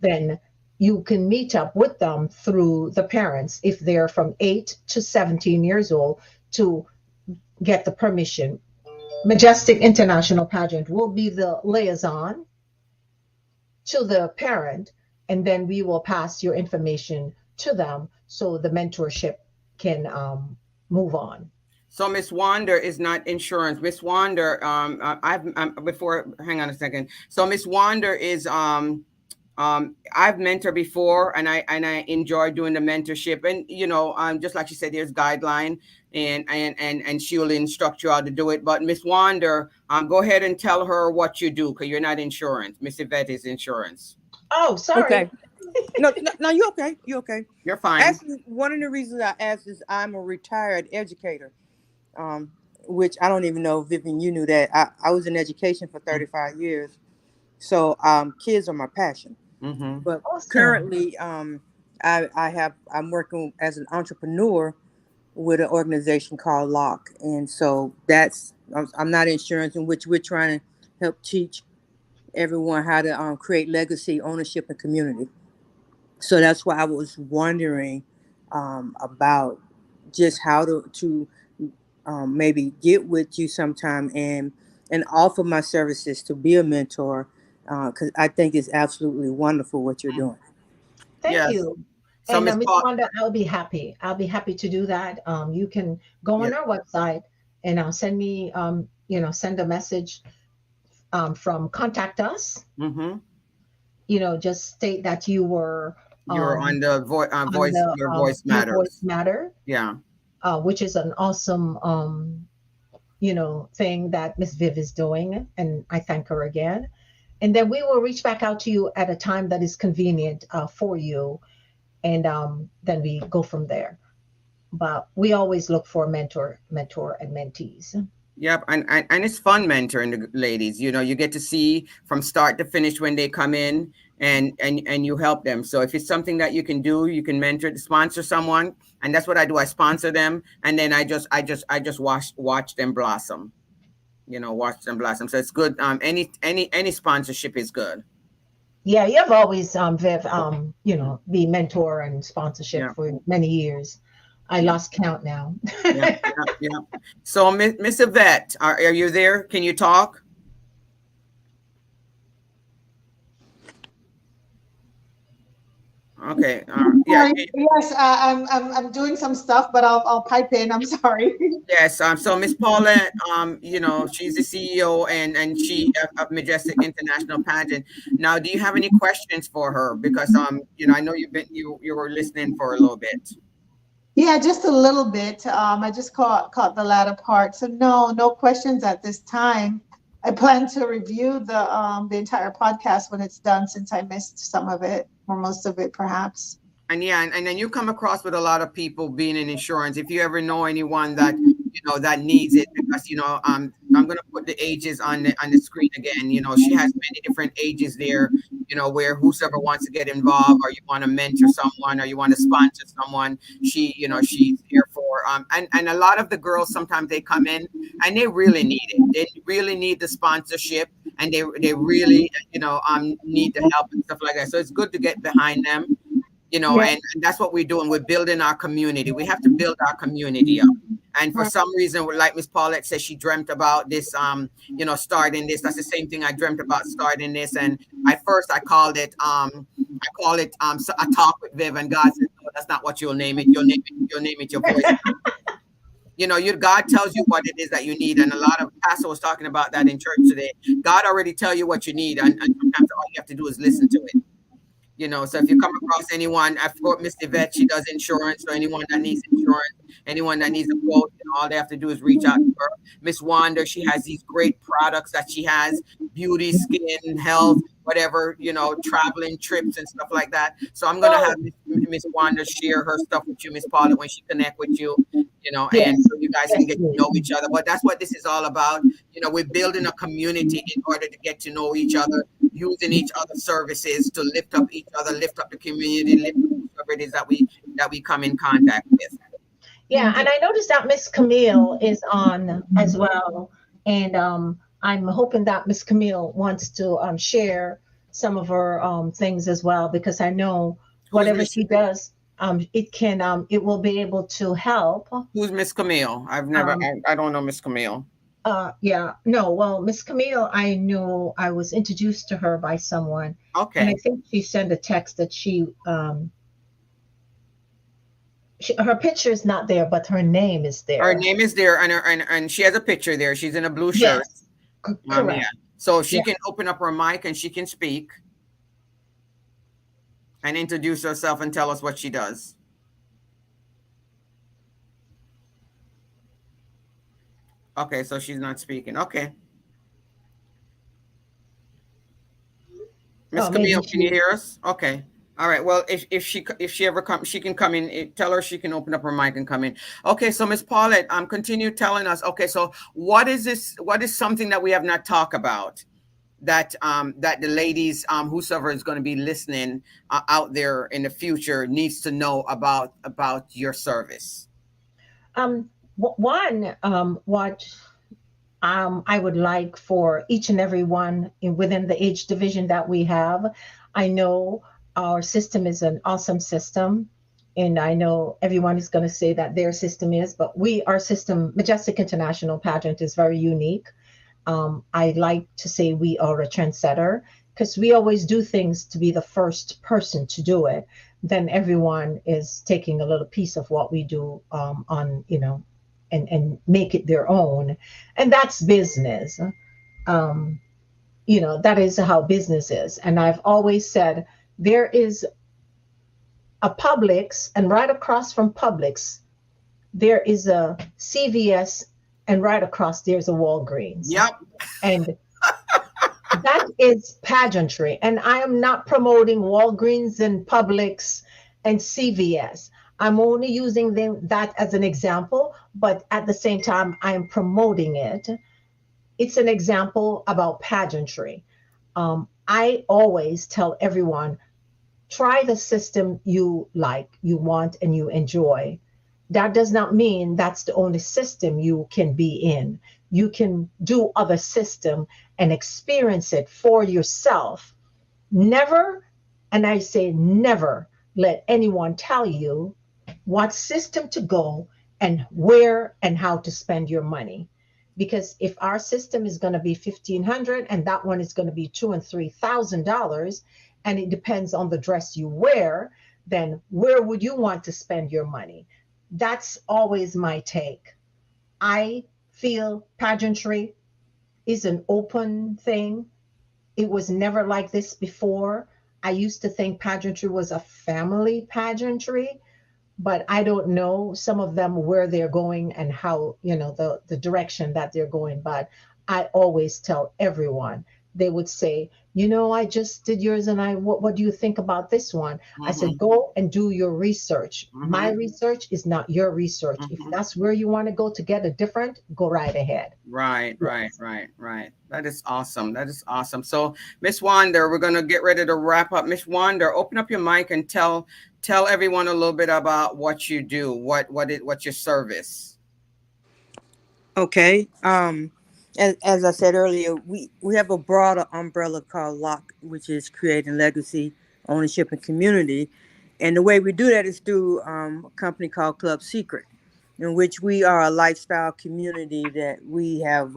Then you can meet up with them through the parents if they're from 8 to 17 years old to get the permission. Majestic International Pageant will be the liaison to the parent, and then we will pass your information to them so the mentorship can move on. So Miss Wander is not insurance. Miss Wander, before. Hang on a second. So Miss Wander is I've mentored before, and I enjoy doing the mentorship. And just like she said, there's guideline, and she'll instruct you how to do it. But Miss Wander, go ahead and tell her what you do, because you're not insurance. Miss Yvette is insurance. Oh, sorry. Okay. No, you're okay. You're okay. You're fine. Actually, one of the reasons I asked is I'm a retired educator, which I don't even know, Vivian, you knew that. I was in education for 35 years. So kids are my passion. Mm-hmm. But Awesome. currently, I'm working as an entrepreneur with an organization called Lock, and so I'm not insurance, in which we're trying to help teach everyone how to create legacy, ownership, and community. So that's why I was wondering about just how to maybe get with you sometime and offer my services to be a mentor, because I think it's absolutely wonderful what you're doing. Thank Yes. you. So And Miss Ms. Paul, Wanda, I'll be happy. I'll be happy to do that. You can go on yeah. our website and send me, send a message from contact us. Mm-hmm. Just state that you were You're on the on voice. the Your voice Your matters. Voice Matter, Yeah. which is an awesome, thing that Miss Viv is doing, and I thank her again. And then we will reach back out to you at a time that is convenient for you, and then we go from there. But we always look for mentor, and mentees. Yep, and it's fun mentoring the ladies. You get to see from start to finish when they come in, and you help them. So if it's something that you can do, you can mentor, sponsor someone, and that's what I do. I sponsor them, and then I just watch them blossom. Watch them blossom. So it's good. Any sponsorship is good. Yeah, you've always, Viv, be mentor and sponsorship Yeah. for many years. I lost count now. Yeah, yeah. So Miss Yvette, are you there? Can you talk? Okay. Yeah. Yes, I'm doing some stuff, but I'll pipe in. I'm sorry. Yes. So Miss Paulette, she's the CEO and she of Majestic International Pageant. Now, do you have any questions for her? Because I know you were listening for a little bit. Yeah, just a little bit. I just caught the latter part. So no questions at this time. I plan to review the entire podcast when it's done, since I missed some of it, or most of it, perhaps. And then you come across with a lot of people being in insurance. If you ever know anyone that that needs it, because I'm gonna put the ages on the screen again. She has many different ages there. Where whosoever wants to get involved, or you want to mentor someone, or you want to sponsor someone, she's here for. And a lot of the girls, sometimes they come in and they really need it. They really need the sponsorship, and they really need the help and stuff like that. So it's good to get behind them. And that's what we're doing. We're building our community. We have to build our community up. And for some reason, like Miss Paulette said, she dreamt about this, starting this. That's the same thing I dreamt about, starting this. And I called it, a talk with Viv, and God said, no, that's not what you'll name it. You'll name it your voice. You know, God tells you what it is that you need, and a lot of pastor was talking about that in church today. God already tell you what you need, and sometimes all you have to do is listen to it. You know, so if you come across anyone, I've got Miss Yvette, she does insurance, so anyone that needs insurance, anyone that needs a quote, you know, all they have to do is reach out to her. Miss Wanda, she has these great products that she has, beauty, skin, health, whatever, you know, traveling trips and stuff like that. So I'm gonna have Miss Wanda share her stuff with you, Miss Paula, when she connect with you, you know, and Yes, so you guys can yes, get to please. know each other. But that's what this is all about. You know, we're building a community in order to get to know each other, using each other's services to lift up each other, lift up the community, lift up whoever it is that we come in contact with. Yeah, and I noticed that Miss Camille is on as well, and I'm hoping that Miss Camille wants to share some of her things as well, because I know Who's whatever Miss she does, it will be able to help. Who's Miss Camille? Um, I don't know Miss Camille. yeah, no, well, Miss Camille, I knew I was introduced to her by someone, and I Okay. think she sent a text that her picture is not there, but her name is Her there. name is there, and and she has a picture there. She's in a blue shirt. Yes, Yeah. correct. So she Yeah. can open up her mic and she can speak and introduce herself and tell us what she does. Okay, so she's not speaking. Okay. Miss Oh, maybe Camille, can you she. hear us? Okay. All right. Well, if she ever comes, she can come in. Tell her she can open up her mic and come in. Okay. So Miss Paulette, continue telling us. Okay. So what is this? What is something that we have not talked about that that the ladies whosoever is going to be listening out there in the future needs to know about your service? One, what I would like for each and every one within the age division that we have. I know our system is an awesome system, and I know everyone is going to say that their system is, but our system, Majestic International Pageant, is very unique. I like to say we are a trendsetter because we always do things to be the first person to do it. Then everyone is taking a little piece of what we do on, and make it their own. And that's business. Um, that is how business is. And I've always said there is a Publix, and right across from Publix, there is a CVS, and right across there's a Walgreens. Yep. And that is pageantry. And I am not promoting Walgreens and Publix and CVS. I'm only using that as an example, but at the same time, I am promoting it. It's an example about pageantry. I always tell everyone, try the system you like, you want, and you enjoy. That does not mean that's the only system you can be in. You can do other system and experience it for yourself. Never, and I say never, let anyone tell you what system to go and where and how to spend your money. Because if our system is going to be 1,500 and that one is going to be $2,000 and $3,000, and it depends on the dress you wear, then where would you want to spend your money? That's always my take. I feel pageantry is an open thing. It was never like this before. I used to think pageantry was a family pageantry, but I don't know some of them where they're going and how, the direction that they're going. But I always tell everyone, they would say, I just did yours, and what do you think about this one? I said, Mm-hmm. go and do your research. My Mm-hmm. research is not your research. If Mm-hmm. that's where you want to go to get a different, go right ahead. Right, right, Yes. right, right. That is awesome. That is awesome. So, Miss Wander, we're gonna get ready to wrap up. Miss Wander, open up your mic and tell everyone a little bit about what you do. What's your service? Okay. As I said earlier, we have a broader umbrella called LOCK, which is creating legacy, ownership, and community. And the way we do that is through a company called Club Secret, in which we are a lifestyle community that we have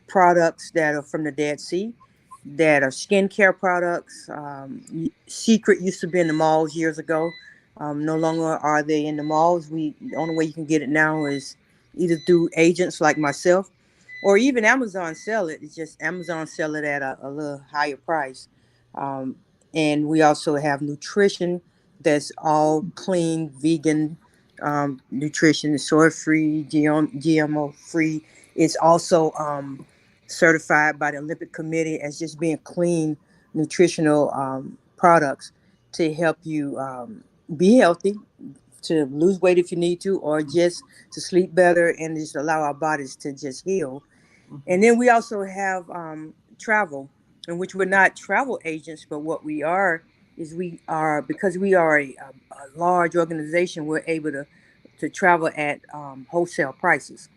products that are from the Dead Sea, that are skincare products. Secret used to be in the malls years ago. No longer are they in the malls. The only way you can get it now is either through agents like myself, or even Amazon sell it. It's just Amazon sell it at a little higher price. Um, and we also have nutrition that's all clean, vegan nutrition, soy free, GMO free. It's also certified by the Olympic Committee as just being clean nutritional products to help you be healthy, to lose weight if you need to, or just to sleep better and just allow our bodies to just heal. And then we also have travel, in which we're not travel agents, but what we are is we are, because we are a large organization, we're able to travel at wholesale prices.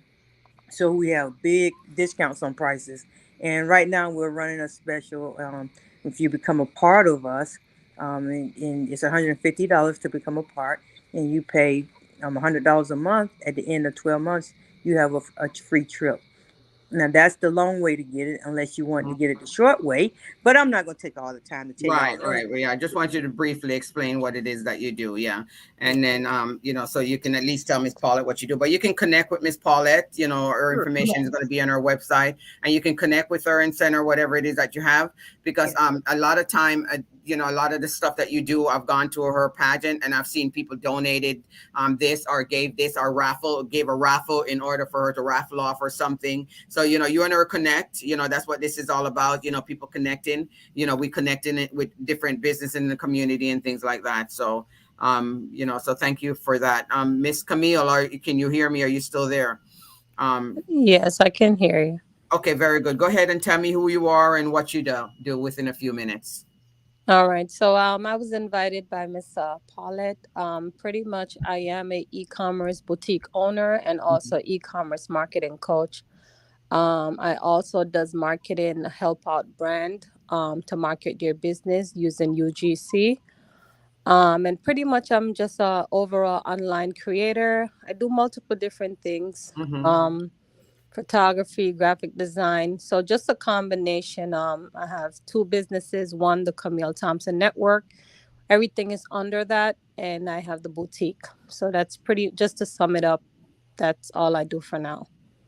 So we have big discounts on prices. And right now we're running a special. If you become a part of us, and it's $150 to become a part, and you pay $100 a month. At the end of 12 months, you have a free trip. Now that's the long way to get it, unless you want to get it the short way. But I'm not going to take all the time to tell you all Right, that. right. Well, yeah, I just want you to briefly explain what it is that you do. Yeah. And then, so you can at least tell Miss Paulette what you do. But you can connect with Miss Paulette, her Sure. information is Yes. going to be on her website, and you can connect with her and send her whatever it is that you have. Because Yes. a lot of time, a lot of the stuff that you do, I've gone to her pageant and I've seen people donated this or gave this or gave a raffle in order for her to raffle off or something. So, you and her connect, that's what this is all about, people connecting. We connecting it with different business in the community and things like that. So so thank you for that. Miss Camille, can you hear me? Are you still there? um Yes, I can hear you. okay, very good. Go ahead and tell me who you are and what you do within a few minutes. All right. So I was invited by Miss Paulette. Pretty much I am a e-commerce boutique owner and Mhm. also e-commerce marketing coach. I also does marketing help out brand to market their business using UGC. And pretty much I'm just a overall online creator. I do multiple different things. Mhm. Photography, graphic design. So just a combination. I have two businesses. One, the Camille Thompson Network. Everything is under that, and I have the boutique. So that's pretty. Just to sum it up, that's all I do for now.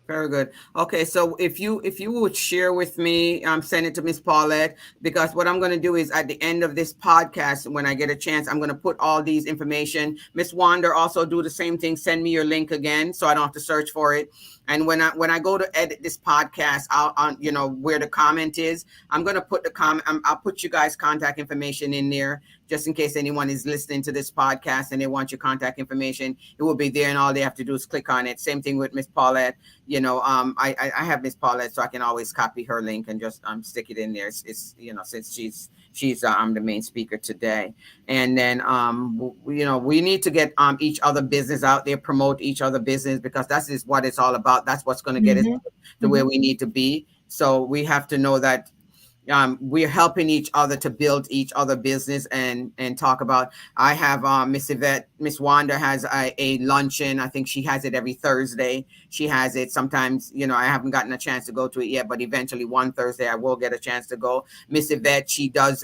Very good. Okay, so if you would share with me, send it to Miss Paulette, because what I'm going to do is at the end of this podcast, when I get a chance, I'm going to put all these information. Miss Wander, also do the same thing. Send me your link again, so I don't have to search for it. And when I go to edit this podcast, I'll on where the comment is, I'm going to put the comment. I'll put you guys' contact information in there, just in case anyone is listening to this podcast and they want your contact information. It will be there, and all they have to do is click on it. Same thing with Miss Paulette. I have Miss Paulette, so I can always copy her link and just stick it in there. It's since she's I'm the main speaker today. And then we need to get each other business out there, promote each other business, because that's is what it's all about. That's what's going to get us Hmm. to where Hmm. we need to be. So we have to know that we're helping each other to build each other business and talk about. I have Miss Wanda has a luncheon. I think she has it every Thursday. She has it sometimes. I haven't gotten a chance to go to it yet, but eventually one Thursday I will get a chance to go. Miss Yvette, she does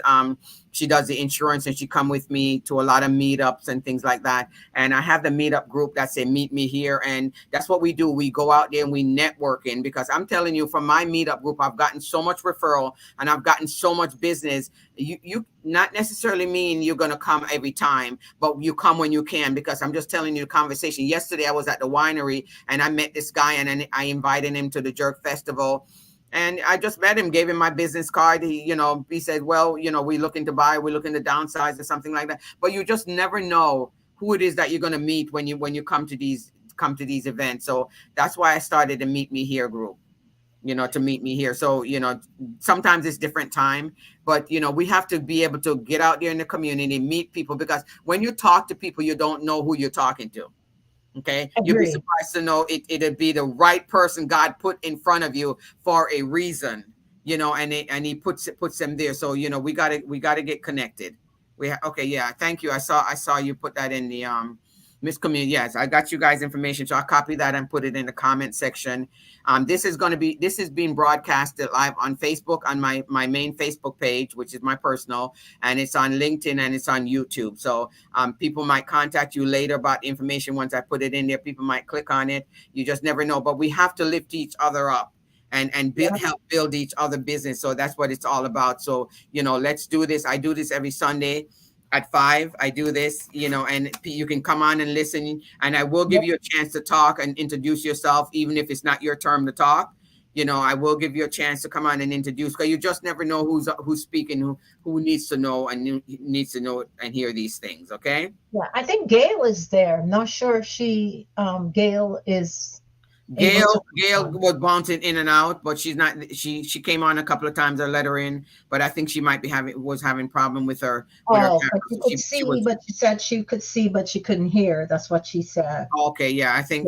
the insurance, and she come with me to a lot of meetups and things like that. And I have the meetup group that say meet me here, and that's what we do. We go out there and we networking, because I'm telling you, from my meetup group, I've gotten so much referral and I've gotten so much business. You not necessarily mean you're going to come every time, but you come when you can, because I'm just telling you the conversation. Yesterday I was at the winery and I met this guy, and then I invited him to the Jerk Festival. And I just met him, gave him my business card. He said, well, we're looking to downsize or something like that. But you just never know who it is that you're going to meet when you come to these events. So that's why I started the Meet Me Here group, to meet me here. So, sometimes it's different time, but, we have to be able to get out there in the community, meet people, because when you talk to people, you don't know who you're talking to. Okay. You'd be Agree. surprised to know it'd be the right person God put in front of you for a reason, and he puts them there. So, we gotta get connected. Okay. Yeah. Thank you. I saw you put that in the Miss Camille, yes, I got you guys information, so I'll copy that and put it in the comment section. This is being broadcasted live on Facebook on my main Facebook page, which is my personal, and it's on LinkedIn and it's on YouTube. So people might contact you later about information once I put it in there. People might click on it. You just never know. But we have to lift each other up and help build each other business. So that's what it's all about. So let's do this. I do this every Sunday at 5. I do this, and you can come on and listen, and I will give you a chance to talk and introduce yourself, even if it's not your turn to talk. I will give you a chance to come on and introduce, because you just never know who's speaking, who needs to know and needs to know and hear these things. Okay. Yeah, I think Gail is there. I'm not sure if Gail is Gail was bouncing in and out, but she's not. She came on a couple of times. I let her in, but I think she might be having problem with her. But she could see, but she said she could see, but she couldn't hear. That's what she said. Okay, yeah, I think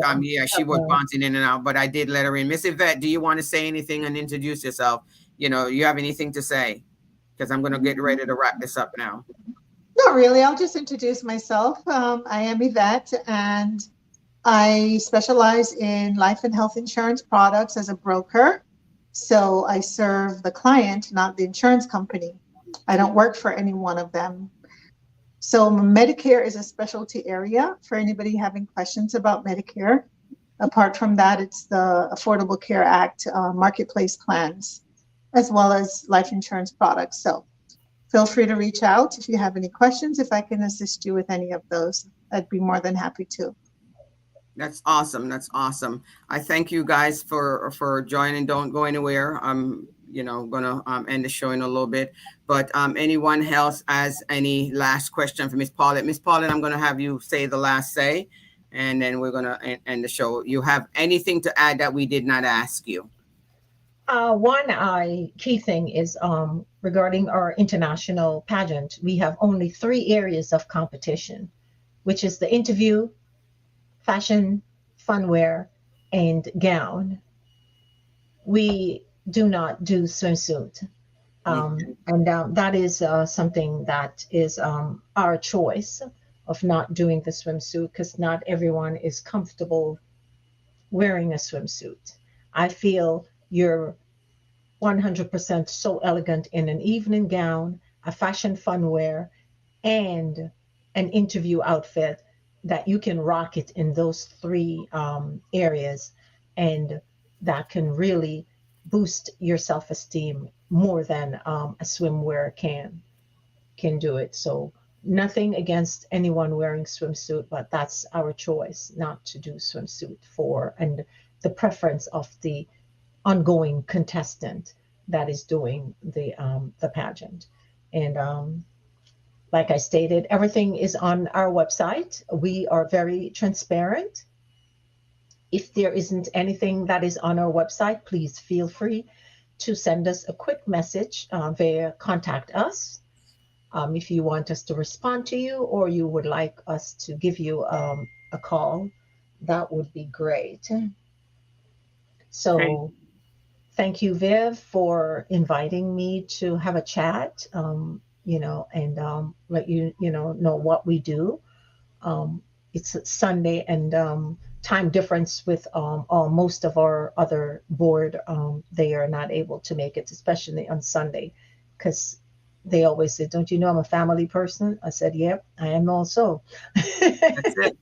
she was bouncing in and out, but I did let her in. Miss Yvette, do you want to say anything and introduce yourself? You have anything to say? Because I'm going to get ready to wrap this up now. Not really. I'll just introduce myself. I am Yvette, and I specialize in life and health insurance products as a broker. So I serve the client, not the insurance company. I don't work for any one of them. So Medicare is a specialty area for anybody having questions about Medicare. Apart from that, it's the Affordable Care Act marketplace plans, as well as life insurance products. So feel free to reach out if you have any questions. If I can assist you with any of those, I'd be more than happy to. That's awesome. That's awesome. I thank you guys for joining. Don't go anywhere. I'm gonna end the show in a little bit. But anyone else has any last question for Miss Paulette? Miss Paulette, I'm gonna have you say the last say, and then we're gonna end the show. You have anything to add that we did not ask you? One key thing is regarding our international pageant. We have only 3 areas of competition, which is the interview, fashion, funwear, and gown. We do not do swimsuit. And that is something that is our choice of not doing the swimsuit, because not everyone is comfortable wearing a swimsuit. I feel you're 100% so elegant in an evening gown, a fashion funwear, and an interview outfit, that you can rock it in those 3 areas, and that can really boost your self-esteem more than a swimwear can do it. So nothing against anyone wearing swimsuit, but that's our choice not to do swimsuit and the preference of the ongoing contestant that is doing the pageant. And like I stated, everything is on our website. We are very transparent. If there isn't anything that is on our website, please feel free to send us a quick message via contact us. If you want us to respond to you, or you would like us to give you a call, that would be great. So thank you, Viv, for inviting me to have a chat. And let you know what we do. It's Sunday, and time difference with most of our other board. They are not able to make it, especially on Sunday, because they always say, "Don't you know I'm a family person?" I said, "Yep, I am also." That's it.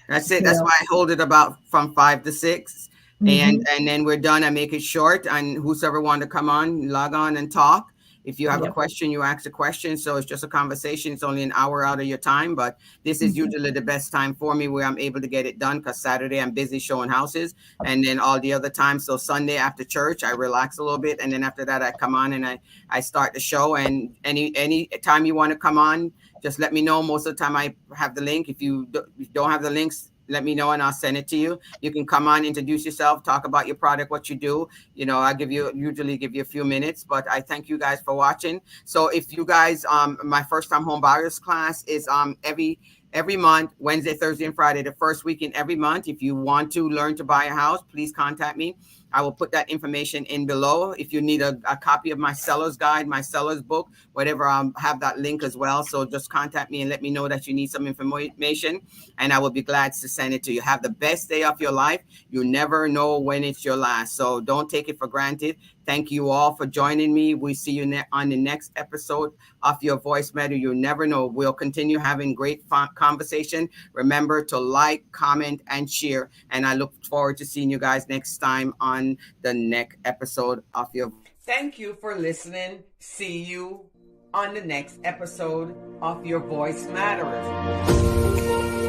That's why I hold it about from 5 to 6. And then we're done. I make it short, and whosoever want to come on, log on and talk. If you have a question, you ask a question. So it's just a conversation. It's only an hour out of your time, but this is usually the best time for me, where I'm able to get it done, because Saturday I'm busy showing houses, and then all the other times. So Sunday after church, I relax a little bit, and then after that I come on and I start the show. And any time you want to come on, just let me know. Most of the time I have the link. If you don't have the links, let me know and I'll send it to you. You can come on, introduce yourself, talk about your product, what you do. I usually give you a few minutes, but I thank you guys for watching. So if you guys, my first time home buyers class is every month, Wednesday, Thursday, and Friday, the first weekend every month. If you want to learn to buy a house, please contact me. I will put that information in below. If you need a copy of my seller's guide, my seller's book, whatever, I'll have that link as well. So just contact me and let me know that you need some information, and I will be glad to send it to you. Have the best day of your life. You never know when it's your last, so don't take it for granted. Thank you all for joining me. We see you on the next episode of Your Voice Matter. You never know. We'll continue having great conversation. Remember to like, comment, and share. And I look forward to seeing you guys next time on the next episode of Your. Thank you for listening. See you on the next episode of Your Voice Matters.